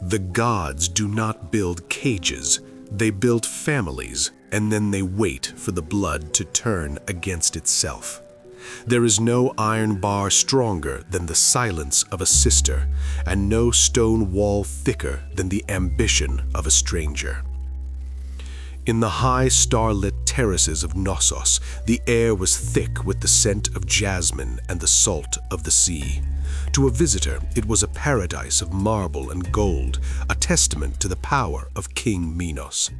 The gods do not build cages, they build families, and then they wait for the blood to turn against itself. There is no iron bar stronger than the silence of a sister, and no stone wall thicker than the ambition of a stranger. In the high starlit terraces of Knossos, the air was thick with the scent of jasmine and the salt of the sea. To a visitor, it was a paradise of marble and gold, a testament to the power of King Minos.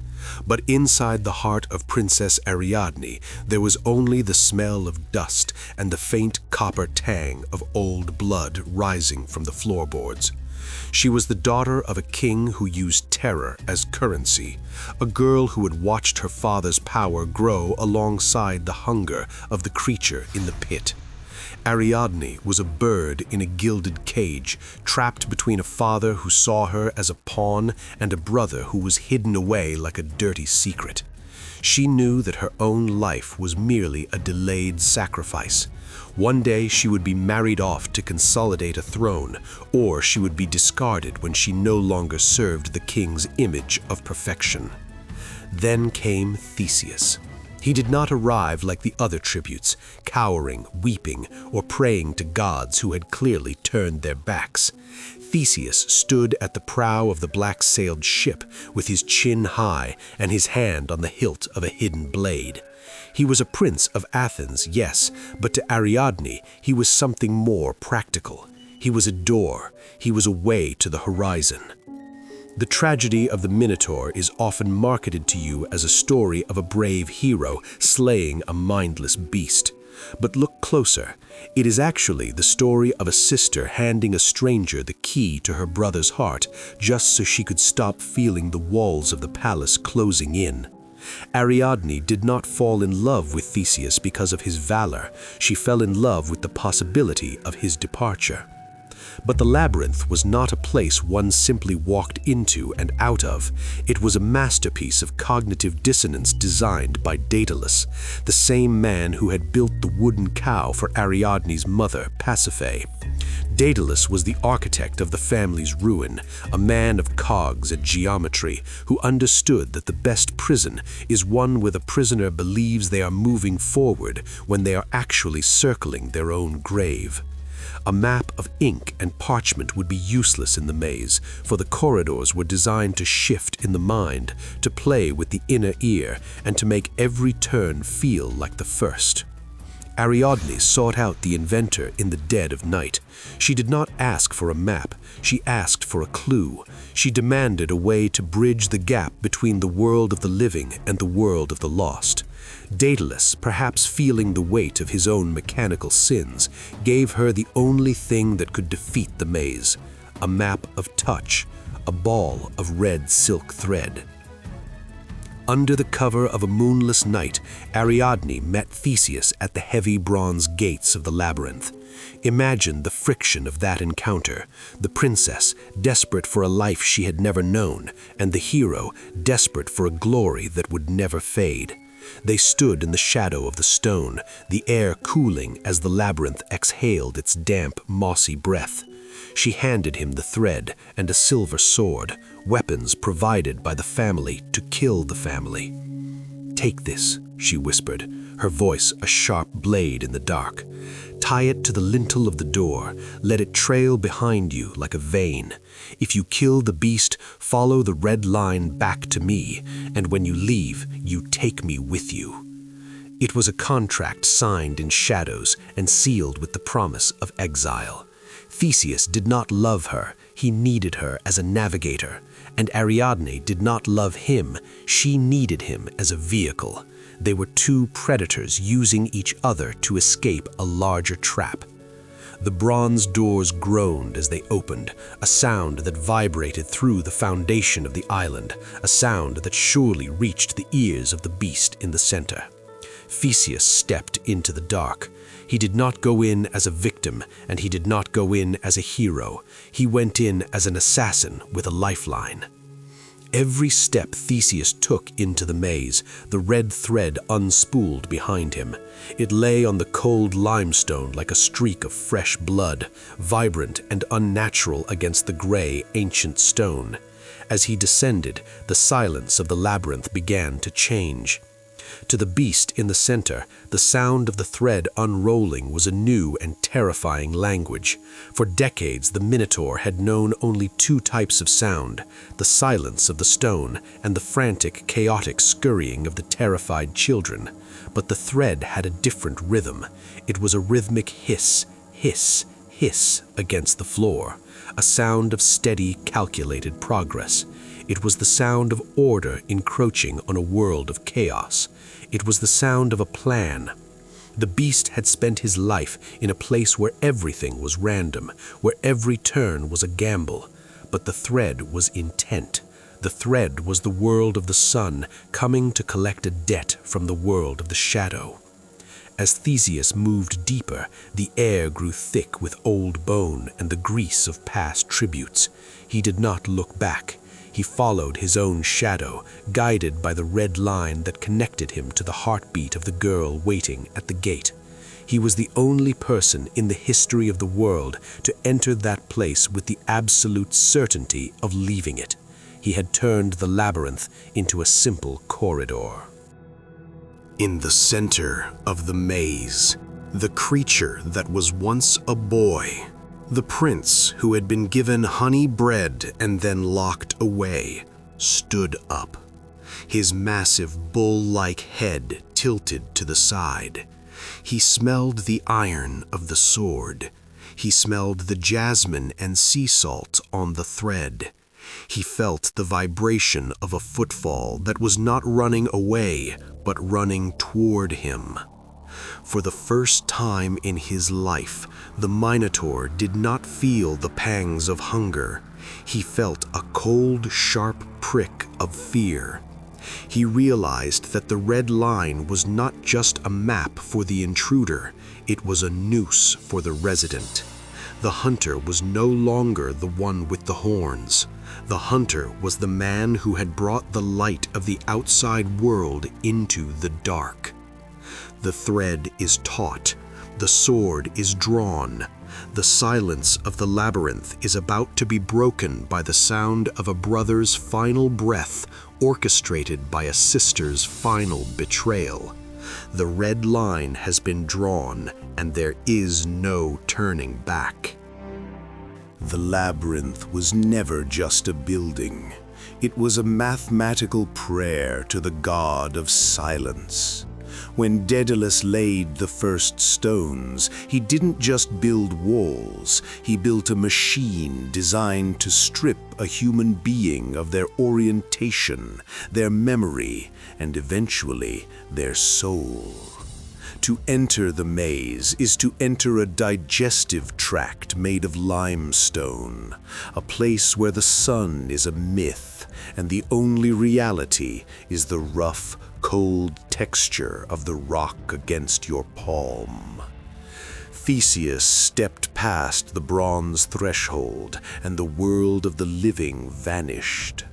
But inside the heart of Princess Ariadne, there was only the smell of dust and the faint copper tang of old blood rising from the floorboards. She was the daughter of a king who used terror as currency, a girl who had watched her father's power grow alongside the hunger of the creature in the pit. Ariadne was a bird in a gilded cage, trapped between a father who saw her as a pawn and a brother who was hidden away like a dirty secret. She knew that her own life was merely a delayed sacrifice. One day she would be married off to consolidate a throne, or she would be discarded when she no longer served the king's image of perfection. Then came Theseus. He did not arrive like the other tributes, cowering, weeping, or praying to gods who had clearly turned their backs. Theseus stood at the prow of the black-sailed ship with his chin high and his hand on the hilt of a hidden blade. He was a prince of Athens, yes, but to Ariadne he was something more practical. He was a door, he was a way to the horizon. The tragedy of the Minotaur is often marketed to you as a story of a brave hero slaying a mindless beast. But look closer. It is actually the story of a sister handing a stranger the key to her brother's heart, just so she could stop feeling the walls of the palace closing in. Ariadne did not fall in love with Theseus because of his valor. She fell in love with the possibility of his departure. But the labyrinth was not a place one simply walked into and out of. It was a masterpiece of cognitive dissonance designed by Daedalus, the same man who had built the wooden cow for Ariadne's mother, Pasiphae. Daedalus was the architect of the family's ruin, a man of cogs and geometry who understood that the best prison is one where the prisoner believes they are moving forward when they are actually circling their own grave. A map of ink and parchment would be useless in the maze, for the corridors were designed to shift in the mind, to play with the inner ear, and to make every turn feel like the first. Ariadne sought out the inventor in the dead of night. She did not ask for a map, she asked for a clue. She demanded a way to bridge the gap between the world of the living and the world of the lost. Daedalus, perhaps feeling the weight of his own mechanical sins, gave her the only thing that could defeat the maze: a map of touch, a ball of red silk thread. Under the cover of a moonless night, Ariadne met Theseus at the heavy bronze gates of the labyrinth. Imagine the friction of that encounter: the princess, desperate for a life she had never known, and the hero, desperate for a glory that would never fade. They stood in the shadow of the stone, the air cooling as the labyrinth exhaled its damp, mossy breath. She handed him the thread and a silver sword, weapons provided by the family to kill the family. "Take this," she whispered, her voice a sharp blade in the dark. "Tie it to the lintel of the door. Let it trail behind you like a vein. If you kill the beast, follow the red line back to me, and when you leave, you take me with you." It was a contract signed in shadows and sealed with the promise of exile. Theseus did not love her, he needed her as a navigator, and Ariadne did not love him, she needed him as a vehicle. They were two predators using each other to escape a larger trap. The bronze doors groaned as they opened, a sound that vibrated through the foundation of the island, a sound that surely reached the ears of the beast in the center. Theseus stepped into the dark. He did not go in as a victim, and he did not go in as a hero. He went in as an assassin with a lifeline. Every step Theseus took into the maze, the red thread unspooled behind him. It lay on the cold limestone like a streak of fresh blood, vibrant and unnatural against the gray, ancient stone. As he descended, the silence of the labyrinth began to change. To the beast in the center, the sound of the thread unrolling was a new and terrifying language. For decades, the Minotaur had known only two types of sound, the silence of the stone and the frantic, chaotic scurrying of the terrified children. But the thread had a different rhythm. It was a rhythmic hiss, hiss, hiss against the floor, a sound of steady, calculated progress. It was the sound of order encroaching on a world of chaos. It was the sound of a plan. The beast had spent his life in a place where everything was random, where every turn was a gamble. But the thread was intent. The thread was the world of the sun coming to collect a debt from the world of the shadow. As Theseus moved deeper, the air grew thick with old bone and the grease of past tributes. He did not look back. He followed his own shadow, guided by the red line that connected him to the heartbeat of the girl waiting at the gate. He was the only person in the history of the world to enter that place with the absolute certainty of leaving it. He had turned the labyrinth into a simple corridor. In the center of the maze, the creature that was once a boy, the prince who had been given honey bread and then locked away, stood up. His massive bull-like head tilted to the side. He smelled the iron of the sword. He smelled the jasmine and sea salt on the thread. He felt the vibration of a footfall that was not running away, but running toward him. For the first time in his life, the Minotaur did not feel the pangs of hunger. He felt a cold, sharp prick of fear. He realized that the red line was not just a map for the intruder, it was a noose for the resident. The hunter was no longer the one with the horns. The hunter was the man who had brought the light of the outside world into the dark. The thread is taut. The sword is drawn. The silence of the labyrinth is about to be broken by the sound of a brother's final breath, orchestrated by a sister's final betrayal. The red line has been drawn, and there is no turning back. The labyrinth was never just a building. It was a mathematical prayer to the god of silence. When Daedalus laid the first stones, he didn't just build walls, he built a machine designed to strip a human being of their orientation, their memory, and eventually their soul. To enter the maze is to enter a digestive tract made of limestone, a place where the sun is a myth, and the only reality is the rough, cold texture of the rock against your palm. Theseus stepped past the bronze threshold, and the world of the living vanished.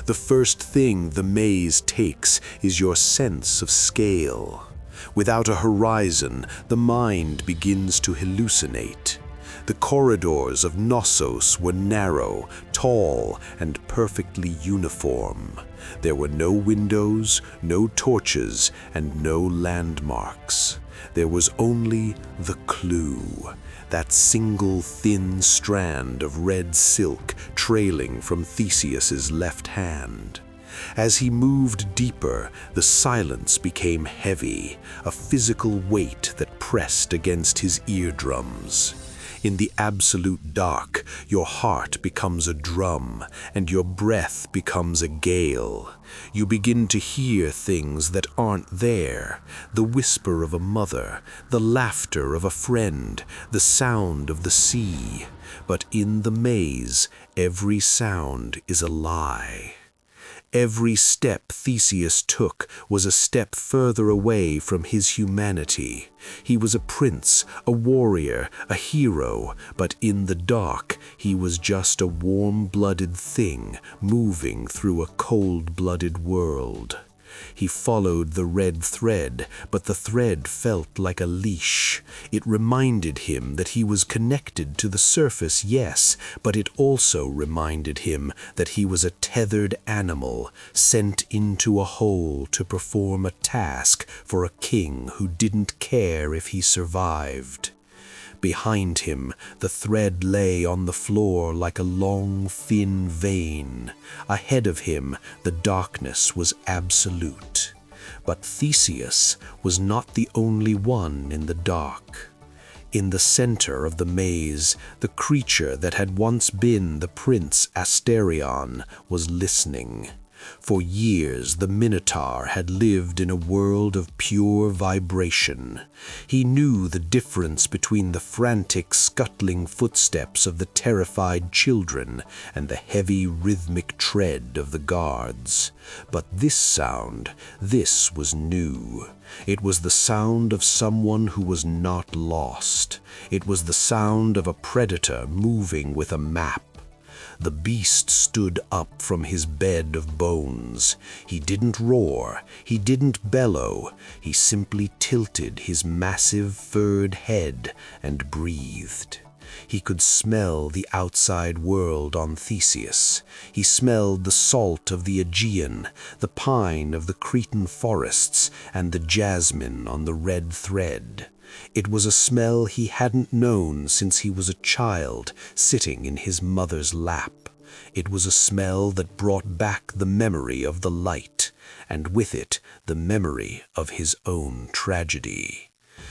The first thing the maze takes is your sense of scale. Without a horizon, the mind begins to hallucinate. The corridors of Knossos were narrow, tall, and perfectly uniform. There were no windows, no torches, and no landmarks. There was only the clue, that single thin strand of red silk trailing from Theseus's left hand. As he moved deeper, the silence became heavy, a physical weight that pressed against his eardrums. In the absolute dark, your heart becomes a drum, and your breath becomes a gale. You begin to hear things that aren't there, the whisper of a mother, the laughter of a friend, the sound of the sea. But in the maze, every sound is a lie. Every step Theseus took was a step further away from his humanity. He was a prince, a warrior, a hero, but in the dark he was just a warm-blooded thing moving through a cold-blooded world. He followed the red thread, but the thread felt like a leash. It reminded him that he was connected to the surface, yes, but it also reminded him that he was a tethered animal, sent into a hole to perform a task for a king who didn't care if he survived. Behind him, the thread lay on the floor like a long, thin vein. Ahead of him, the darkness was absolute. But Theseus was not the only one in the dark. In the center of the maze, the creature that had once been the Prince Asterion was listening. For years, the Minotaur had lived in a world of pure vibration. He knew the difference between the frantic, scuttling footsteps of the terrified children and the heavy, rhythmic tread of the guards. But this sound, this was new. It was the sound of someone who was not lost. It was the sound of a predator moving with a map. The beast stood up from his bed of bones. He didn't roar, he didn't bellow, he simply tilted his massive furred head and breathed. He could smell the outside world on Theseus. He smelled the salt of the Aegean, the pine of the Cretan forests, and the jasmine on the red thread. It was a smell he hadn't known since he was a child, sitting in his mother's lap. It was a smell that brought back the memory of the light, and with it the memory of his own tragedy.